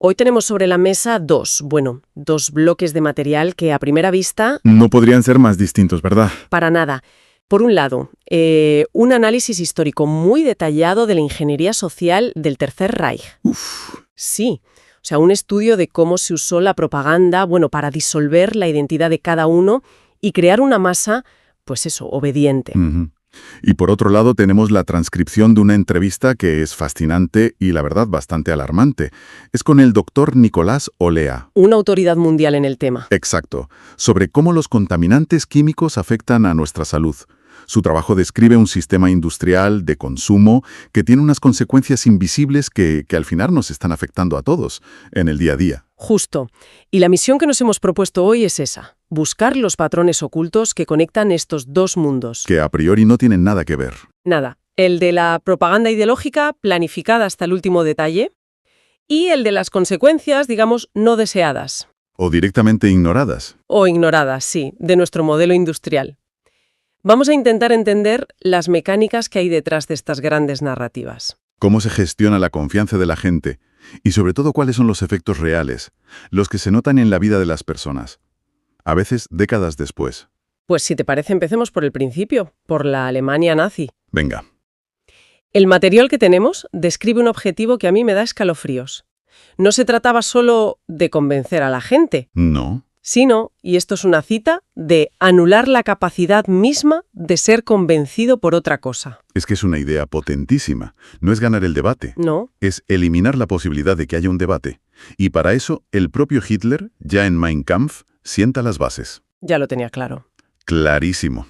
Hoy tenemos sobre la mesa dos bloques de material que a primera vista, No podrían ser más distintos, ¿verdad? para nada. Por un lado, un análisis histórico muy detallado de la ingeniería social del Tercer Reich. Sí, o sea, un estudio de cómo se usó la propaganda, para disolver la identidad de cada uno y crear una masa, obediente. Ujú. Y por otro lado tenemos la transcripción de una entrevista que es fascinante y la verdad bastante alarmante. Es con el doctor Nicolás Olea. Una autoridad mundial en el tema. Exacto, sobre cómo los contaminantes químicos afectan a nuestra salud. Su trabajo describe un sistema industrial de consumo que tiene unas consecuencias invisibles que al final nos están afectando a todos en el día a día. Justo. Y la misión que nos hemos propuesto hoy es esa: buscar los patrones ocultos que conectan estos dos mundos. Que a priori no tienen nada que ver. Nada. El de la propaganda ideológica planificada hasta el último detalle y el de las consecuencias, no deseadas. O directamente ignoradas. O ignoradas, sí, de nuestro modelo industrial. Vamos a intentar entender las mecánicas que hay detrás de estas grandes narrativas. Cómo se gestiona la confianza de la gente y sobre todo cuáles son los efectos reales, los que se notan en la vida de las personas, a veces décadas después. Pues si te parece, empecemos por el principio, por la Alemania nazi. Venga. El material que tenemos describe un objetivo que a mí me da escalofríos. No se trataba solo de convencer a la gente, No. sino, y esto es una cita, de anular la capacidad misma de ser convencido por otra cosa. Es que es una idea potentísima. No es ganar el debate. ¿No? Es eliminar la posibilidad de que haya un debate. Y para eso, el propio Hitler, ya en Mein Kampf, sienta las bases. Ya lo tenía claro. Clarísimo.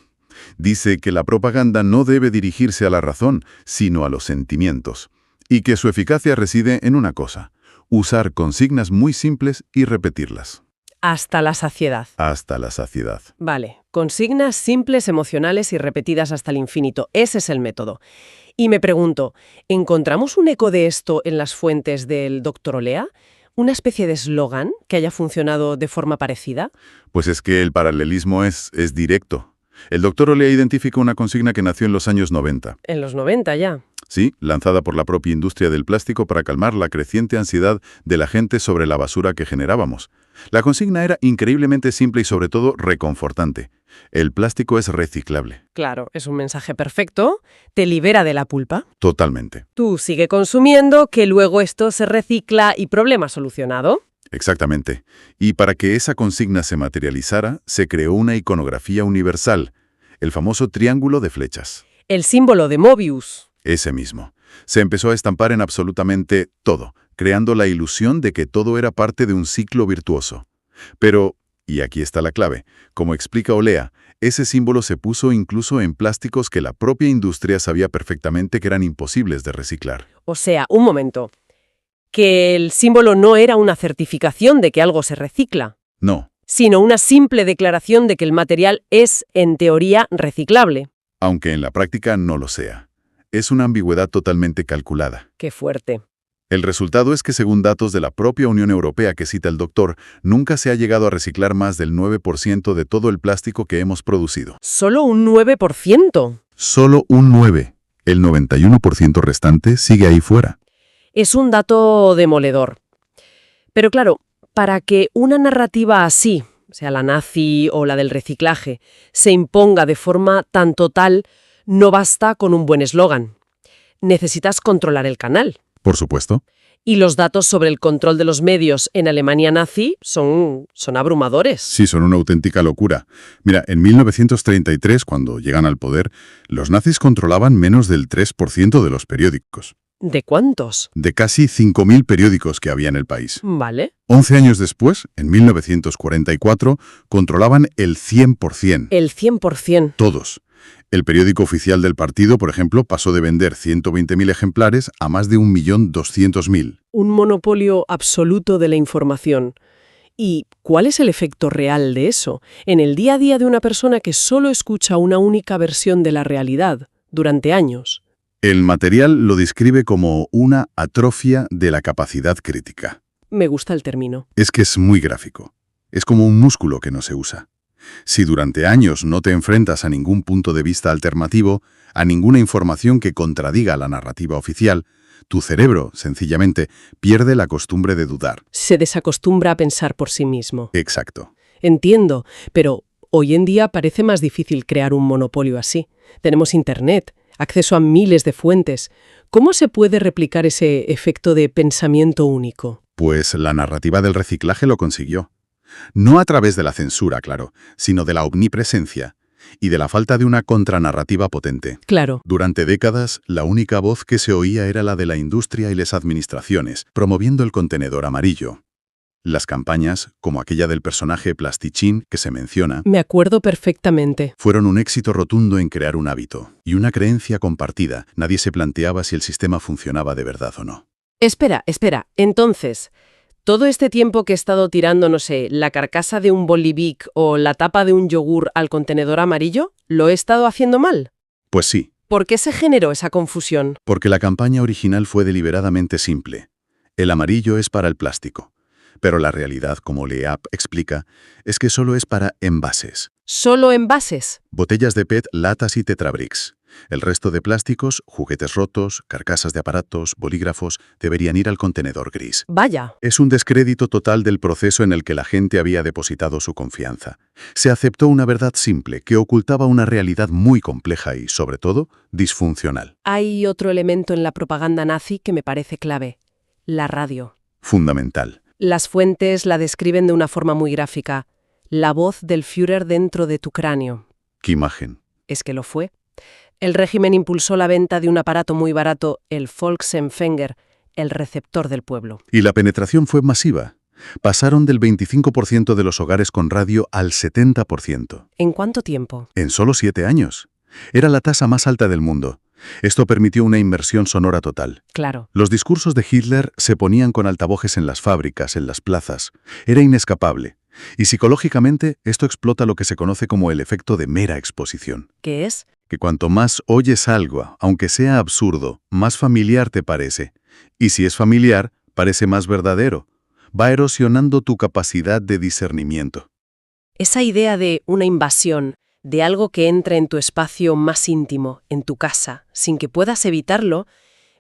Dice que la propaganda no debe dirigirse a la razón, sino a los sentimientos. Y que su eficacia reside en una cosa: usar consignas muy simples y repetirlas. Hasta la saciedad. Hasta la saciedad. Vale, consignas simples, emocionales y repetidas hasta el infinito. Ese es el método. Y me pregunto, ¿encontramos un eco de esto en las fuentes del Dr. Olea? ¿Una especie de eslogan que haya funcionado de forma parecida? Pues es que el paralelismo es directo. El doctor Olea identifica una consigna que nació en los años 90. En los 90 ya. Sí, lanzada por la propia industria del plástico para calmar la creciente ansiedad de la gente sobre la basura que generábamos. La consigna era increíblemente simple y sobre todo reconfortante. El plástico es reciclable. Claro, es un mensaje perfecto. Te libera de la pulpa. Totalmente. Tú sigue consumiendo, que luego esto se recicla y problema solucionado. Exactamente. Y para que esa consigna se materializara, se creó una iconografía universal, el famoso triángulo de flechas. El símbolo de Mobius. Ese mismo. Se empezó a estampar en absolutamente todo, creando la ilusión de que todo era parte de un ciclo virtuoso. Pero, y aquí está la clave, como explica Olea, ese símbolo se puso incluso en plásticos que la propia industria sabía perfectamente que eran imposibles de reciclar. O sea, un momento. Que el símbolo no era una certificación de que algo se recicla, No, sino una simple declaración de que el material es, en teoría, reciclable. aunque en la práctica no lo sea. Es una ambigüedad totalmente calculada. Qué fuerte. El resultado es que, según datos de la propia Unión Europea que cita el doctor, nunca se ha llegado a reciclar más del 9% de todo el plástico que hemos producido. Solo un 9%. Solo un 9%. El 91% restante sigue ahí fuera. Es un dato demoledor. Pero claro, para que una narrativa así, sea la nazi o la del reciclaje, se imponga de forma tan total, no basta con un buen eslogan. Necesitas controlar el canal. Por supuesto. Y los datos sobre el control de los medios en Alemania nazi son abrumadores. Sí, son una auténtica locura. Mira, en 1933, cuando llegan al poder, los nazis controlaban menos del 3% de los periódicos. ¿De cuántos? De casi 5.000 periódicos que había en el país. Vale. 11 años después, en 1944, controlaban el 100%. El 100%. Todos. El periódico oficial del partido, por ejemplo, pasó de vender 120.000 ejemplares a más de 1.200.000. Un monopolio absoluto de la información. ¿Y cuál es el efecto real de eso en el día a día de una persona que solo escucha una única versión de la realidad durante años? El material lo describe como una atrofia de la capacidad crítica. Me gusta el término. Es que es muy gráfico. Es como un músculo que no se usa. Si durante años no te enfrentas a ningún punto de vista alternativo, a ninguna información que contradiga la narrativa oficial, Tu cerebro, sencillamente, pierde la costumbre de dudar. Se desacostumbra a pensar por sí mismo. Exacto. Entiendo, pero hoy en día parece más difícil crear un monopolio así. Tenemos Internet, acceso a miles de fuentes. ¿Cómo se puede replicar ese efecto de pensamiento único? Pues la narrativa del reciclaje lo consiguió. No a través de la censura, claro, sino de la omnipresencia y de la falta de una contranarrativa potente. Claro. Durante décadas, la única voz que se oía era la de la industria y las administraciones, promoviendo el contenedor amarillo. Las campañas, como aquella del personaje Plastichín que se menciona, Me acuerdo perfectamente. fueron un éxito rotundo en crear un hábito y una creencia compartida. Nadie se planteaba si el sistema funcionaba de verdad o no. Espera. Entonces, todo este tiempo que he estado tirando, no sé, la carcasa de un Bolivic o la tapa de un yogur al contenedor amarillo, ¿lo he estado haciendo mal? Pues sí, ¿Por qué se generó esa confusión? porque la campaña original fue deliberadamente simple. El amarillo es para el plástico. Pero la realidad, como Leap explica, es que solo es para envases. ¿Solo envases? Botellas de PET, latas y tetrabricks. El resto de plásticos, juguetes rotos, carcasas de aparatos, bolígrafos, deberían ir al contenedor gris. Vaya. Es un descrédito total del proceso en el que la gente había depositado su confianza. Se aceptó una verdad simple que ocultaba una realidad muy compleja y, sobre todo, disfuncional. Hay otro elemento en la propaganda nazi que me parece clave. La radio. Fundamental. Las fuentes la describen de una forma muy gráfica. La voz del Führer dentro de tu cráneo. ¿Qué imagen? Es que lo fue. El régimen impulsó la venta de un aparato muy barato, el Volksempfänger, el receptor del pueblo. Y la penetración fue masiva. Pasaron del 25% de los hogares con radio al 70%. ¿En cuánto tiempo? En solo 7 años. Era la tasa más alta del mundo. Esto permitió una inmersión sonora total. Claro. Los discursos de Hitler se ponían con altavoces en las fábricas, en las plazas. Era inescapable. Y psicológicamente, esto explota lo que se conoce como el efecto de mera exposición. ¿Qué es? Que cuanto más oyes algo, aunque sea absurdo, más familiar te parece. Y si es familiar, parece más verdadero. Va erosionando tu capacidad de discernimiento. Esa idea de una invasión, de algo que entre en tu espacio más íntimo, en tu casa, sin que puedas evitarlo,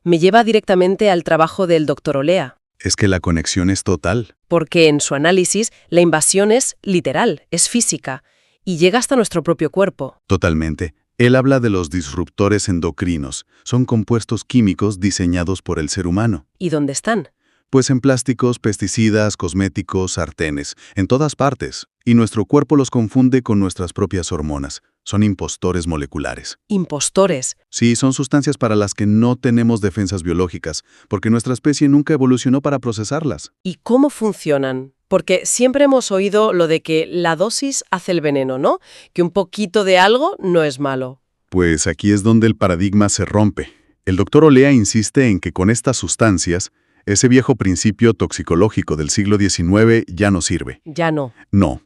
me lleva directamente al trabajo del Dr. Olea. Es que la conexión es total. Porque en su análisis, la invasión es literal, es física, y llega hasta nuestro propio cuerpo. Totalmente. Él habla de los disruptores endocrinos. Son compuestos químicos diseñados por el ser humano. ¿Y dónde están? Pues en plásticos, pesticidas, cosméticos, sartenes, en todas partes. Y nuestro cuerpo los confunde con nuestras propias hormonas. Son impostores moleculares. Impostores. Sí, son sustancias para las que no tenemos defensas biológicas, porque nuestra especie nunca evolucionó para procesarlas. ¿Y cómo funcionan? Porque siempre hemos oído lo de que la dosis hace el veneno, ¿no? Que un poquito de algo no es malo. Pues aquí es donde el paradigma se rompe. El doctor Olea insiste en que con estas sustancias, ese viejo principio toxicológico del siglo XIX ya no sirve. Ya no. No.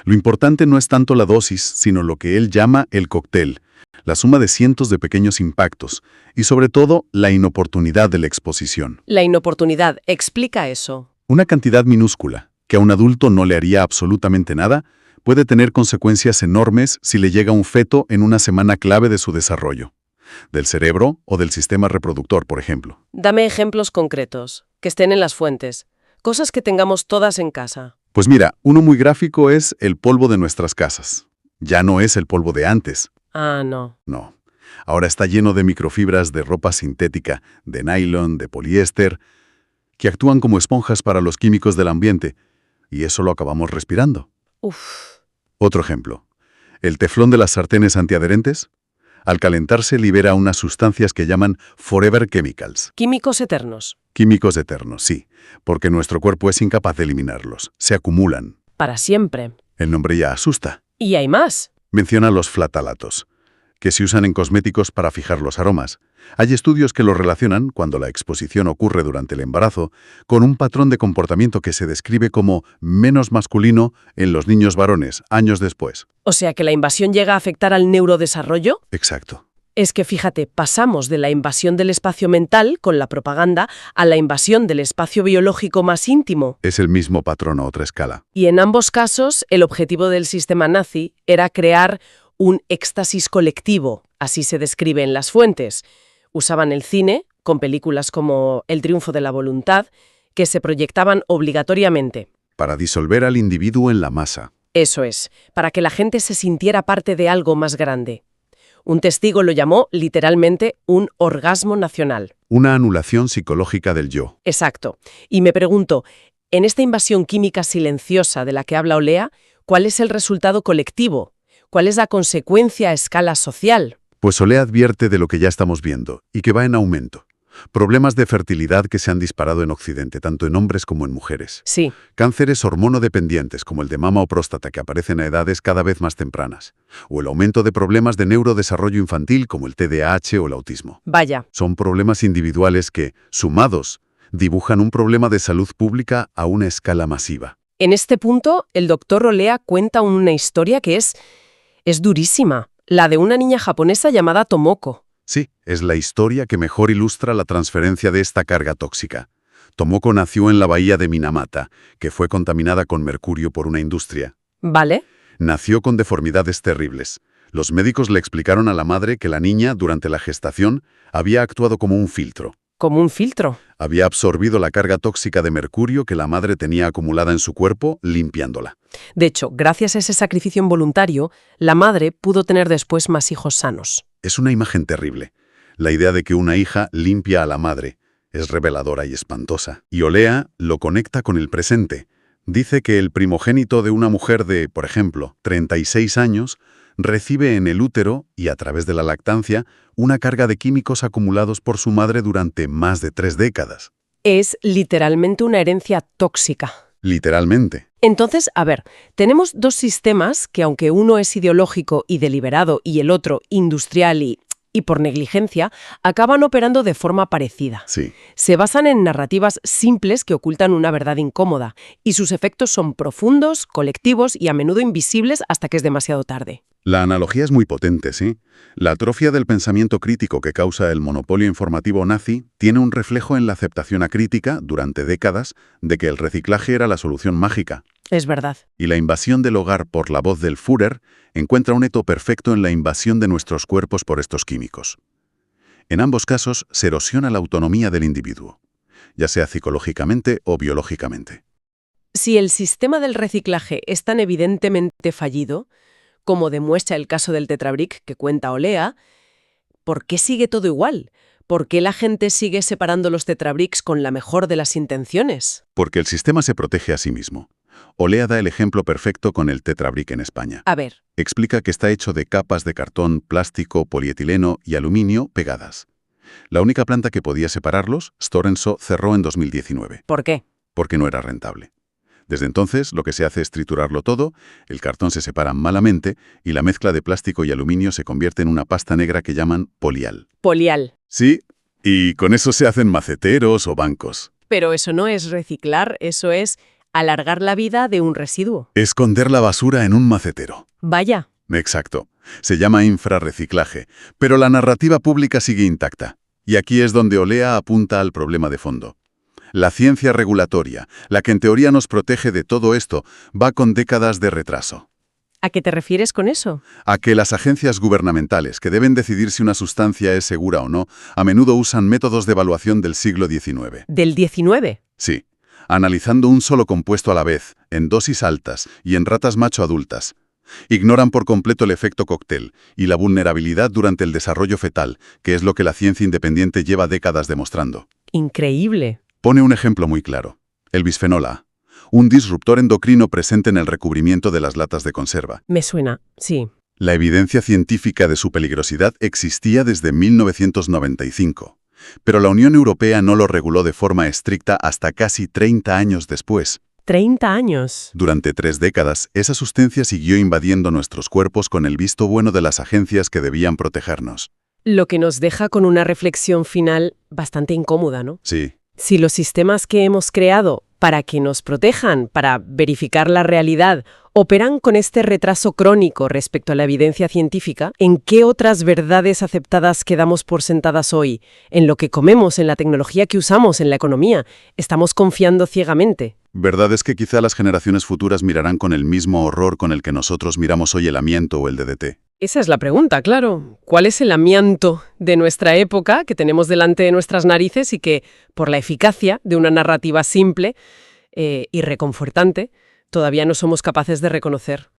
Lo importante no es tanto la dosis, sino lo que él llama el cóctel, la suma de cientos de pequeños impactos, y sobre todo, la inoportunidad de la exposición. La inoportunidad, explica eso. Una cantidad minúscula, que a un adulto no le haría absolutamente nada, puede tener consecuencias enormes si le llega a un feto en una semana clave de su desarrollo. Del cerebro o del sistema reproductor, por ejemplo. Dame ejemplos concretos, que estén en las fuentes. Cosas que tengamos todas en casa. Pues mira, uno muy gráfico es el polvo de nuestras casas. Ya no es el polvo de antes. Ah, no. No. Ahora está lleno de microfibras de ropa sintética, de nylon, de poliéster, que actúan como esponjas para los químicos del ambiente, y eso lo acabamos respirando. Uf. Otro ejemplo. El teflón de las sartenes antiadherentes. Al calentarse libera unas sustancias que llaman forever chemicals. Químicos eternos. Químicos eternos, sí, porque nuestro cuerpo es incapaz de eliminarlos. Se acumulan. Para siempre. El nombre ya asusta. Y hay más. Menciona los flatalatos, que se usan en cosméticos para fijar los aromas. Hay estudios que lo relacionan, cuando la exposición ocurre durante el embarazo, con un patrón de comportamiento que se describe como menos masculino en los niños varones, años después. O sea que la invasión llega a afectar al neurodesarrollo. Exacto. Es que fíjate, pasamos de la invasión del espacio mental, con la propaganda, a la invasión del espacio biológico más íntimo. Es el mismo patrón a otra escala. Y en ambos casos, el objetivo del sistema nazi era crear un éxtasis colectivo, así se describe en las fuentes. Usaban el cine, con películas como El triunfo de la voluntad, que se proyectaban obligatoriamente. Para disolver al individuo en la masa. Eso es, para que la gente se sintiera parte de algo más grande. Un testigo lo llamó literalmente un orgasmo nacional. Una anulación psicológica del yo. Exacto. Y me pregunto, en esta invasión química silenciosa de la que habla Olea, ¿cuál es el resultado colectivo? ¿Cuál es la consecuencia a escala social? Pues Olea advierte de lo que ya estamos viendo, y que va en aumento. Problemas de fertilidad que se han disparado en Occidente, tanto en hombres como en mujeres. Sí. Cánceres hormonodependientes, como el de mama o próstata, que aparecen a edades cada vez más tempranas. O el aumento de problemas de neurodesarrollo infantil, como el TDAH o el autismo. Vaya. Son problemas individuales que, sumados, dibujan un problema de salud pública a una escala masiva. En este punto, el doctor Olea cuenta una historia que es durísima, la de una niña japonesa llamada Tomoko. Sí, es la historia que mejor ilustra la transferencia de esta carga tóxica. Tomoko nació en la bahía de Minamata, que fue contaminada con mercurio por una industria. ¿Vale? Nació con deformidades terribles. Los médicos le explicaron a la madre que la niña, durante la gestación, había actuado como un filtro. Como un filtro. Había absorbido la carga tóxica de mercurio que la madre tenía acumulada en su cuerpo, limpiándola. De hecho, gracias a ese sacrificio involuntario, la madre pudo tener después más hijos sanos. Es una imagen terrible. La idea de que una hija limpia a la madre es reveladora y espantosa. Y Olea lo conecta con el presente. Dice que el primogénito de una mujer de, por ejemplo, 36 años, recibe en el útero y a través de la lactancia una carga de químicos acumulados por su madre durante más de 3 décadas. Es literalmente una herencia tóxica. Literalmente. Entonces, a ver, tenemos dos sistemas que, aunque uno es ideológico y deliberado y el otro industrial y por negligencia, acaban operando de forma parecida. Sí. Se basan en narrativas simples que ocultan una verdad incómoda, y sus efectos son profundos, colectivos y a menudo invisibles hasta que es demasiado tarde. La analogía es muy potente, ¿sí? La atrofia del pensamiento crítico que causa el monopolio informativo nazi tiene un reflejo en la aceptación acrítica, durante décadas, de que el reciclaje era la solución mágica. Es verdad. Y la invasión del hogar por la voz del Führer encuentra un eco perfecto en la invasión de nuestros cuerpos por estos químicos. En ambos casos se erosiona la autonomía del individuo, ya sea psicológicamente o biológicamente. Si el sistema del reciclaje es tan evidentemente fallido, como demuestra el caso del Tetrabric que cuenta Olea, ¿por qué sigue todo igual? ¿Por qué la gente sigue separando los Tetrabrics con la mejor de las intenciones? Porque el sistema se protege a sí mismo. Olea da el ejemplo perfecto con el Tetrabric en España. A ver. Explica que está hecho de capas de cartón, plástico, polietileno y aluminio pegadas. La única planta que podía separarlos, Storenso, cerró en 2019. ¿Por qué? Porque no era rentable. Desde entonces, lo que se hace es triturarlo todo, el cartón se separa malamente y la mezcla de plástico y aluminio se convierte en una pasta negra que llaman polial. Polial. Sí, y con eso se hacen maceteros o bancos. Pero eso no es reciclar, eso es alargar la vida de un residuo. Esconder la basura en un macetero. Vaya. Exacto. Se llama infrarreciclaje, pero la narrativa pública sigue intacta. Y aquí es donde Olea apunta al problema de fondo. La ciencia regulatoria, la que en teoría nos protege de todo esto, va con décadas de retraso. ¿A qué te refieres con eso? A que las agencias gubernamentales, que deben decidir si una sustancia es segura o no, a menudo usan métodos de evaluación del siglo XIX. ¿Del XIX? Sí, analizando un solo compuesto a la vez, en dosis altas y en ratas macho adultas. Ignoran por completo el efecto cóctel y la vulnerabilidad durante el desarrollo fetal, que es lo que la ciencia independiente lleva décadas demostrando. Increíble. Pone un ejemplo muy claro. El bisfenol A, un disruptor endocrino presente en el recubrimiento de las latas de conserva. Me suena, sí. La evidencia científica de su peligrosidad existía desde 1995, pero la Unión Europea no lo reguló de forma estricta hasta casi 30 años después. 30 años. Durante 3 décadas, esa sustancia siguió invadiendo nuestros cuerpos con el visto bueno de las agencias que debían protegernos. Lo que nos deja con una reflexión final bastante incómoda, ¿no? Sí. Si los sistemas que hemos creado para que nos protejan, para verificar la realidad, operan con este retraso crónico respecto a la evidencia científica, ¿en qué otras verdades aceptadas quedamos por sentadas hoy? ¿En lo que comemos, en la tecnología que usamos, en la economía? ¿Estamos confiando ciegamente? Verdad es que quizá las generaciones futuras mirarán con el mismo horror con el que nosotros miramos hoy el amianto o el DDT. Esa es la pregunta, claro. ¿Cuál es el amianto de nuestra época que tenemos delante de nuestras narices y que, por la eficacia de una narrativa simple y reconfortante, todavía no somos capaces de reconocer?